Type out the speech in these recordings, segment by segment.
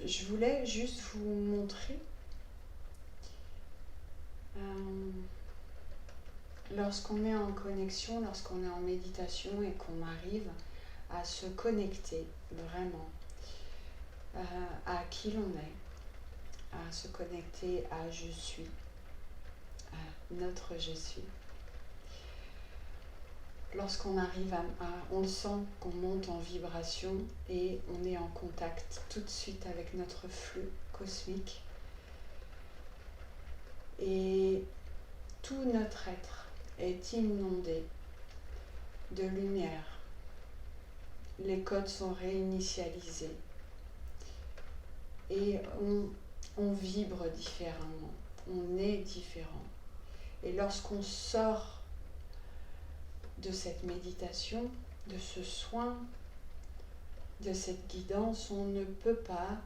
je voulais juste vous montrer lorsqu'on est en connexion, lorsqu'on est en méditation et qu'on arrive à se connecter vraiment à qui l'on est, à se connecter à je suis, à notre je suis. Lorsqu'on arrive on le sent qu'on monte en vibration et on est en contact tout de suite avec notre flux cosmique. Et tout notre être est inondé de lumière. Les codes sont réinitialisés et on vibre différemment, on est différent. Et lorsqu'on sort de cette méditation, de ce soin, de cette guidance, on ne peut pas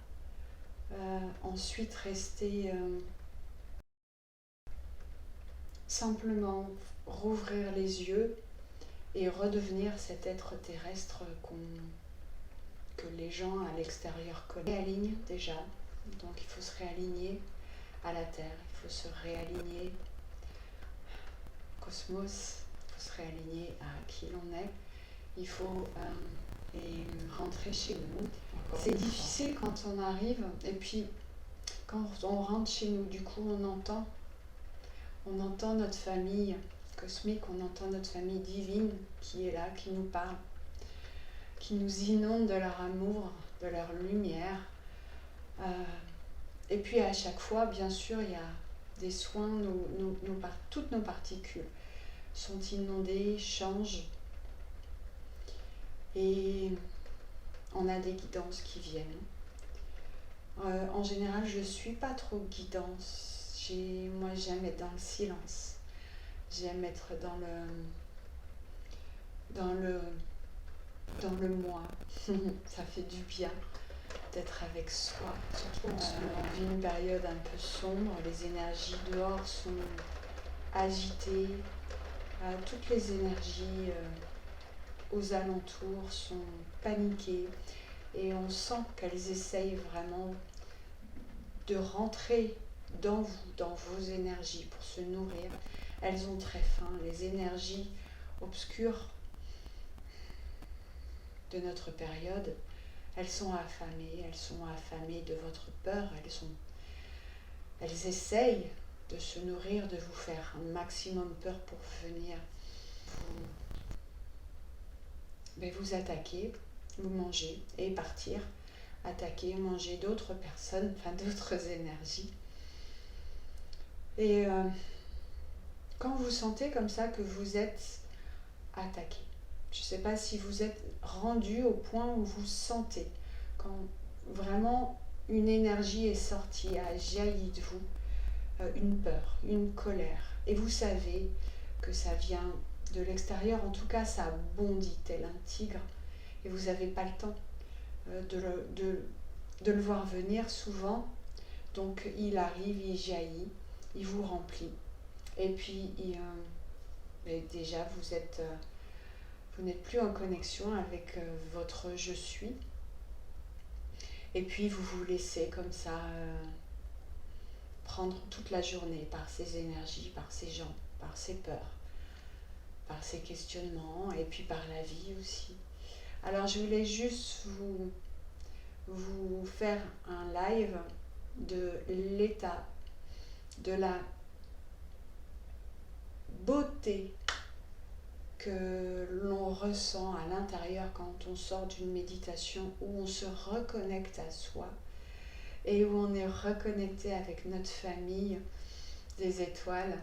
ensuite rester simplement rouvrir les yeux et redevenir cet être terrestre que les gens à l'extérieur connaissent. Réaligne déjà, donc il faut se réaligner à la Terre, il faut se réaligner au cosmos, il faut se réaligner à qui l'on est, il faut rentrer chez nous. C'est difficile quand on arrive, et puis quand on rentre chez nous, du coup on entend notre famille cosmique, on entend notre famille divine qui est là, qui nous parle, qui nous inonde de leur amour, de leur lumière. Et puis à chaque fois, bien sûr, il y a des soins, toutes nos particules sont inondées, changent. Et on a des guidances qui viennent. En général, je ne suis pas trop guidance. Moi, j'aime être dans le silence. J'aime être dans le moi. Ça fait du bien d'être avec soi. On vit une période un peu sombre. Les énergies dehors sont agitées. Toutes les énergies aux alentours sont paniquées. Et on sent qu'elles essayent vraiment de rentrer dans vous, dans vos énergies pour se nourrir. Elles ont très faim. Les énergies obscures de notre période, elles sont affamées de votre peur, elles essayent de se nourrir, de vous faire un maximum peur pour venir vous attaquer, vous manger et partir, attaquer, manger d'autres personnes, d'autres énergies. Et quand vous sentez comme ça que vous êtes attaqué, je ne sais pas si vous êtes rendu au point où vous sentez, quand vraiment une énergie est sortie, a jailli de vous, une peur, une colère, et vous savez que ça vient de l'extérieur, en tout cas ça bondit tel un tigre, et vous n'avez pas le temps de le voir venir souvent, donc il arrive, il jaillit, il vous remplit, et puis déjà vous n'êtes plus en connexion avec votre je suis, et puis vous vous laissez comme ça prendre toute la journée par ces énergies, par ces gens, par ces peurs, par ces questionnements, et puis par la vie aussi. Alors je voulais juste vous faire un live de l'état, de la beauté que l'on ressent à l'intérieur quand on sort d'une méditation où on se reconnecte à soi et où on est reconnecté avec notre famille des étoiles.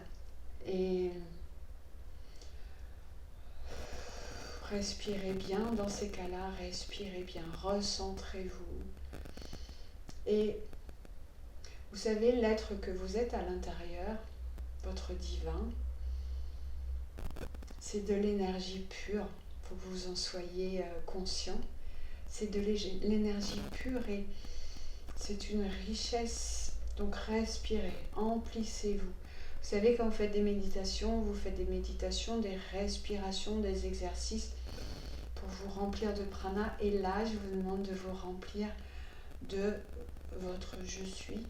Et respirez bien dans ces cas-là, respirez bien, recentrez-vous. Et vous savez, l'être que vous êtes à l'intérieur, votre divin, c'est de l'énergie pure, il faut que vous en soyez conscient. C'est de l'énergie pure et c'est une richesse. Donc respirez, emplissez-vous. Vous savez, quand vous faites des méditations, des respirations, des exercices pour vous remplir de prana. Et là, je vous demande de vous remplir de votre je suis.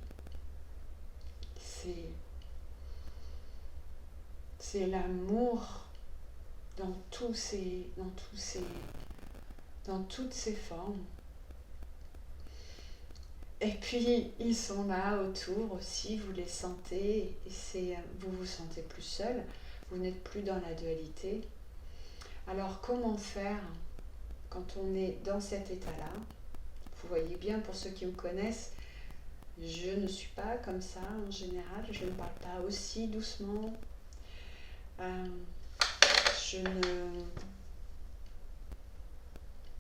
C'est l'amour dans toutes ses formes. Et puis ils sont là autour aussi, vous les sentez, et vous vous sentez plus seul, vous n'êtes plus dans la dualité. Alors comment faire quand on est dans cet état-là? Vous voyez bien, pour ceux qui me connaissent, je ne suis pas comme ça en général, je ne parle pas aussi doucement. Je ne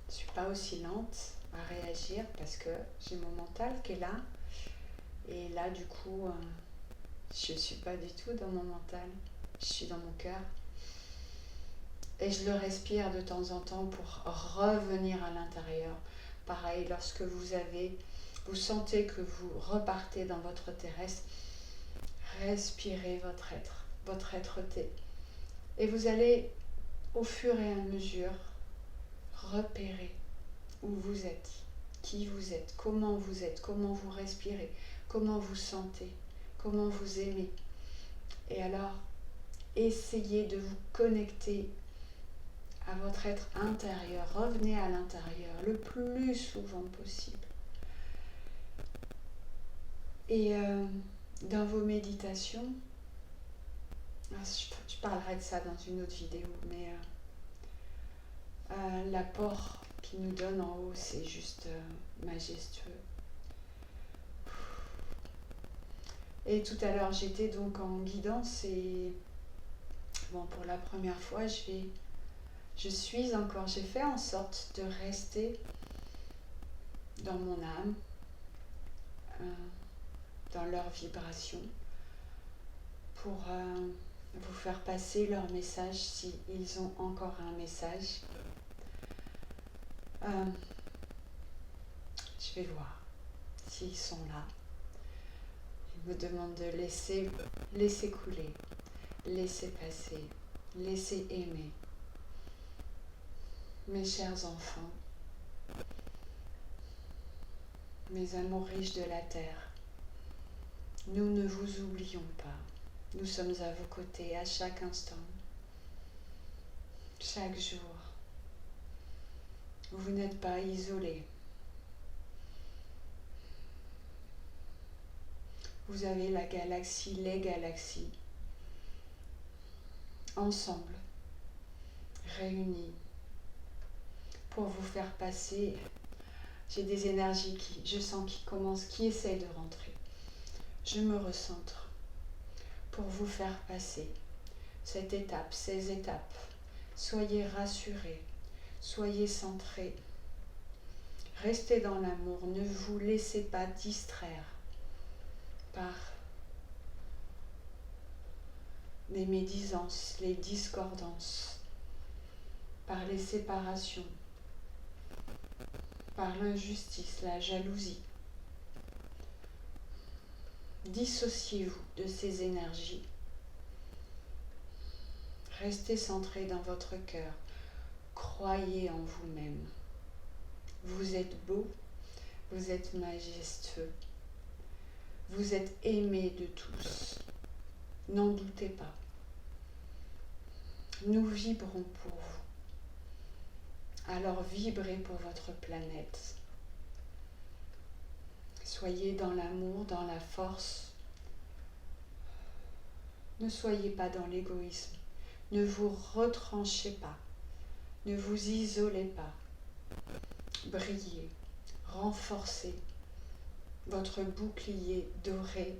suis pas aussi lente à réagir parce que j'ai mon mental qui est là. Et là, du coup, je ne suis pas du tout dans mon mental, je suis dans mon cœur. Et je le respire de temps en temps pour revenir à l'intérieur. Pareil, lorsque vous sentez que vous repartez dans votre terrestre, respirez votre être-té. Et vous allez, au fur et à mesure, repérer où vous êtes, qui vous êtes, comment vous respirez, comment vous sentez, comment vous aimez. Et alors, essayez de vous connecter à votre être intérieur, revenez à l'intérieur le plus souvent possible. Et dans vos méditations, je parlerai de ça dans une autre vidéo, mais l'apport qu'il nous donne en haut, c'est juste majestueux. Et tout à l'heure, j'étais donc en guidance et bon, pour la première fois, j'ai fait en sorte de rester dans mon âme, dans leur vibration, pour vous faire passer leur message s'ils ont encore un message. Je vais voir s'ils sont là. Ils me demandent de laisser couler, laisser passer, laisser aimer. Mes chers enfants, mes amours riches de la terre, nous ne vous oublions pas. Nous sommes à vos côtés à chaque instant, chaque jour. Vous n'êtes pas isolés. Vous avez la galaxie, les galaxies, ensemble, réunis, pour vous faire passer. J'ai des énergies je sens qui essayent de rentrer. Je me recentre pour vous faire passer cette étape, ces étapes. Soyez rassurés, soyez centrés. Restez dans l'amour, ne vous laissez pas distraire par les médisances, les discordances, par les séparations, par l'injustice, la jalousie. Dissociez-vous de ces énergies. Restez centré dans votre cœur. Croyez en vous-même. Vous êtes beau, vous êtes majestueux. Vous êtes aimé de tous. N'en doutez pas. Nous vibrons pour vous. Alors vibrez pour votre planète. Soyez dans l'amour, dans la force. Ne soyez pas dans l'égoïsme. Ne vous retranchez pas. Ne vous isolez pas. Brillez, renforcez votre bouclier doré,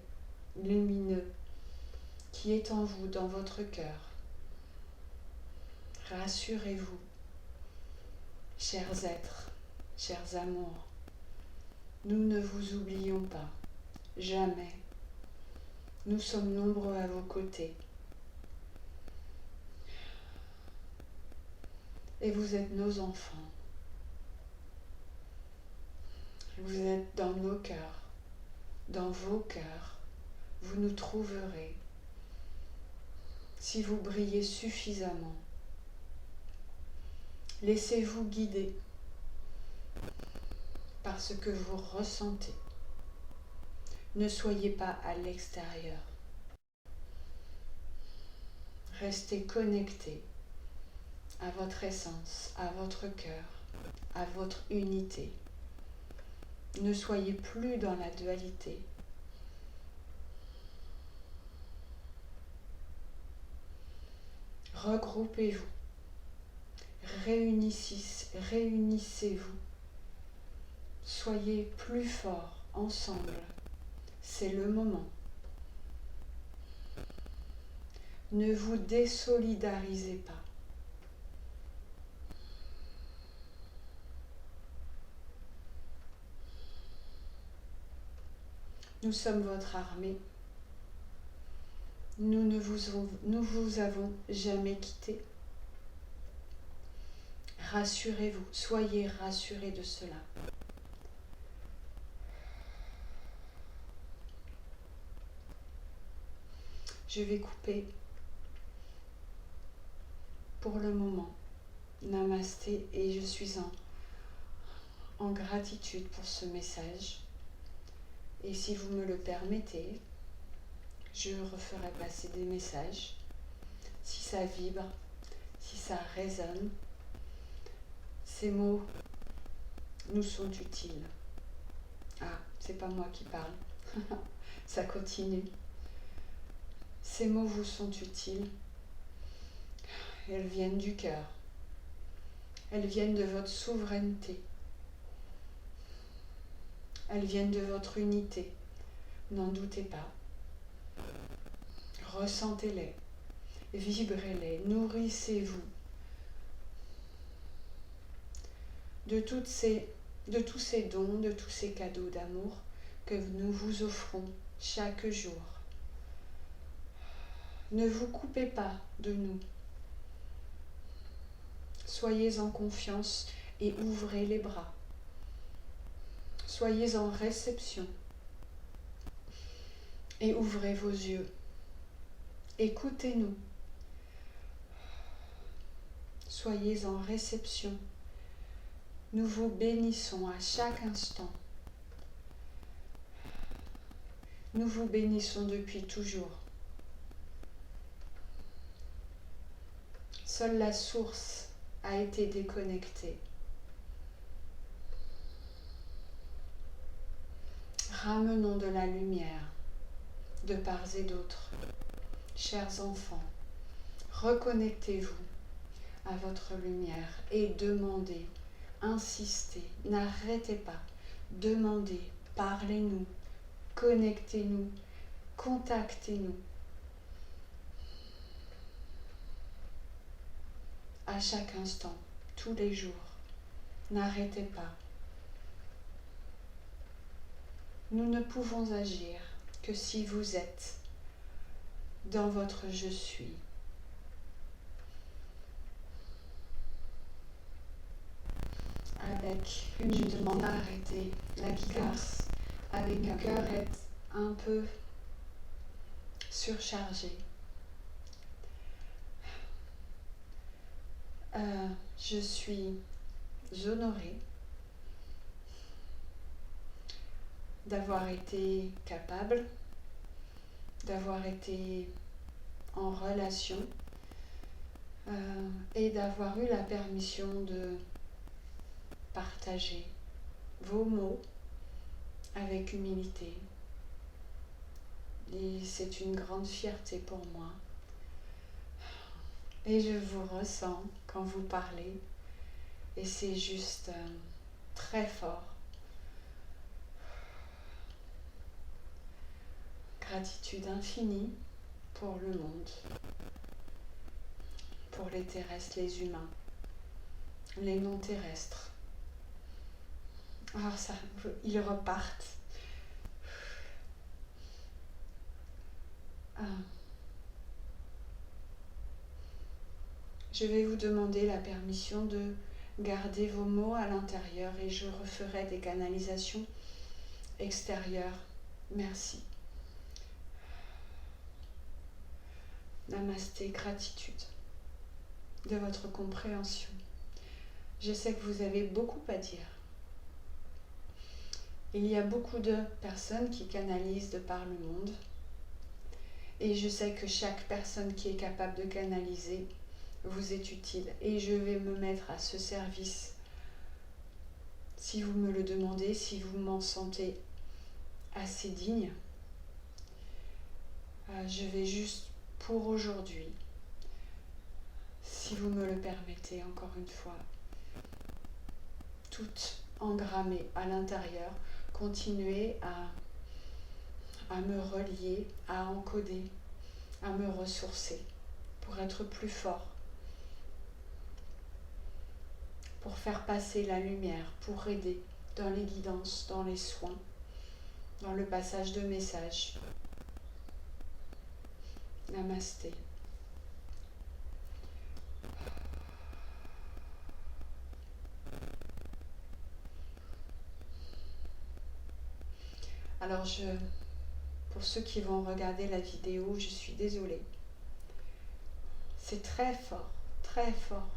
lumineux, qui est en vous, dans votre cœur. Rassurez-vous, chers êtres, chers amours, nous ne vous oublions pas, jamais. Nous sommes nombreux à vos côtés. Et vous êtes nos enfants. Vous êtes dans nos cœurs, dans vos cœurs. Vous nous trouverez si vous brillez suffisamment. Laissez-vous guider. par ce que vous ressentez. Ne soyez pas à l'extérieur. Restez connecté à votre essence, à votre cœur, à votre unité. Ne soyez plus dans la dualité. Regroupez-vous. Réunissez-vous. Soyez plus forts ensemble. C'est le moment. Ne vous désolidarisez pas. Nous sommes votre armée. Nous ne vous avons jamais quitté. Rassurez-vous, soyez rassurés de cela. Je vais couper pour le moment. Namasté, et je suis en gratitude pour ce message. Et si vous me le permettez, je referai passer des messages. Si ça vibre, si ça résonne, ces mots nous sont utiles. Ah, c'est pas moi qui parle. Ça continue. Ces mots vous sont utiles. Elles viennent du cœur. Elles viennent de votre souveraineté. Elles viennent de votre unité. N'en doutez pas. Ressentez-les. Vibrez-les. Nourrissez-vous de tous ces dons, de tous ces cadeaux d'amour que nous vous offrons chaque jour. Ne vous coupez pas de nous. Soyez en confiance et ouvrez les bras. Soyez en réception et ouvrez vos yeux. Écoutez-nous. Soyez en réception. Nous vous bénissons à chaque instant. Nous vous bénissons depuis toujours. Seule la source a été déconnectée. Ramenons de la lumière de part et d'autre. Chers enfants, reconnectez-vous à votre lumière et demandez, insistez, n'arrêtez pas, demandez, parlez-nous, connectez-nous, contactez-nous. À chaque instant, tous les jours, n'arrêtez pas. Nous ne pouvons agir que si vous êtes dans votre je suis. Avec une demande d'arrêter la guidance, avec un cœur un peu surchargé. Je suis honorée d'avoir été capable, d'avoir été en relation et d'avoir eu la permission de partager vos mots avec humilité. Et c'est une grande fierté pour moi. Et je vous ressens quand vous parlez et c'est juste très fort. Gratitude infinie pour le monde, pour les terrestres, les humains, les non-terrestres. Alors ça, ils repartent. Je vais vous demander la permission de garder vos mots à l'intérieur et je referai des canalisations extérieures. Merci. Namasté, gratitude de votre compréhension. Je sais que vous avez beaucoup à dire. Il y a beaucoup de personnes qui canalisent de par le monde. Et je sais que chaque personne qui est capable de canaliser vous est utile. Et je vais me mettre à ce service si vous me le demandez, si vous m'en sentez assez digne. Je vais juste pour aujourd'hui, si vous me le permettez encore une fois, tout engrammer à l'intérieur, continuer à me relier, à encoder, à me ressourcer pour être plus fort, pour faire passer la lumière, pour aider dans les guidances, dans les soins, dans le passage de messages. Namasté. Alors pour ceux qui vont regarder la vidéo, je suis désolée. C'est très fort, très fort.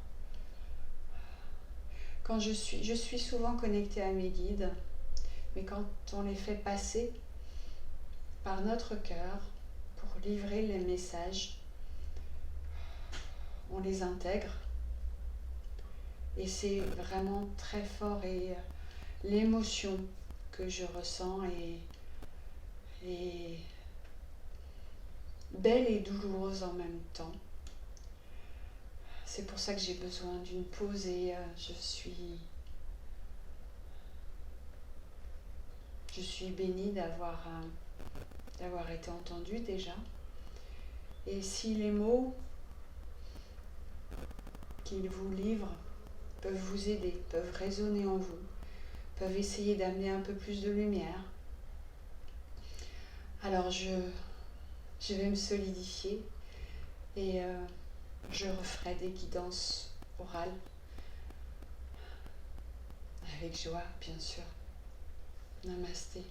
Quand je suis souvent connectée à mes guides, mais quand on les fait passer par notre cœur pour livrer les messages, on les intègre et c'est vraiment très fort et l'émotion que je ressens est belle et douloureuse en même temps. C'est pour ça que j'ai besoin d'une pause et je suis bénie d'avoir été entendue déjà. Et si les mots qu'ils vous livrent peuvent vous aider, peuvent résonner en vous, peuvent essayer d'amener un peu plus de lumière, alors je vais me solidifier et je referai des guidances orales avec joie, bien sûr. Namasté.